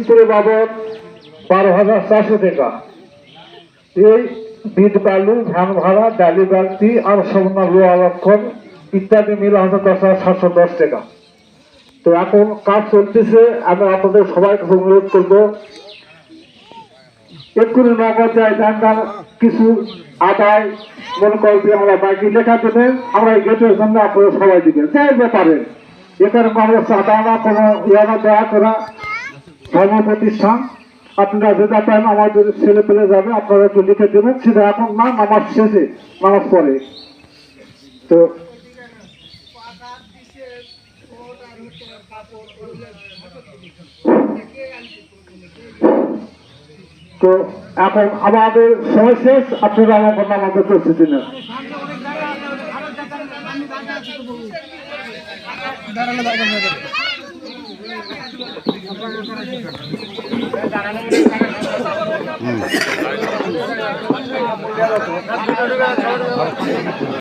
মিস্ত্রি বাবদ 12,400 টাকা। এই বিট বালু, ধান ভাড়া, ডালি বালতি আর সবনা লোহা লক্ষণ ইত্যাদি মিলে হয়তো 10,710 টাকা। তো এখন কাজ চলতেছে, আমি আপনাদের সবাইকে অনুরোধ করবো এক্ষুনি নগদ যায় ধান কিছু আদায় মনে করবি আমরা বাকি লেখা দেবেন, আমরা এই গেটের জন্য আপনারা সবাই দিবেন যাই ব্যাপারে। এখানে আমরা চাঁদা না কোনো ইয়ানা দেওয়া করা ধর্ম প্রতিষ্ঠান, আপনারা যেটা পান আমাদের ছেলে পেলে যাবে, আপনারা একটু লিখে দেবেন, সেটা এখন না নামাজ শেষে, নামাজ পরে। তো তো এখন আমাদের সময় শেষ, আপনারা আমাদের প্রস্তুতি নেন।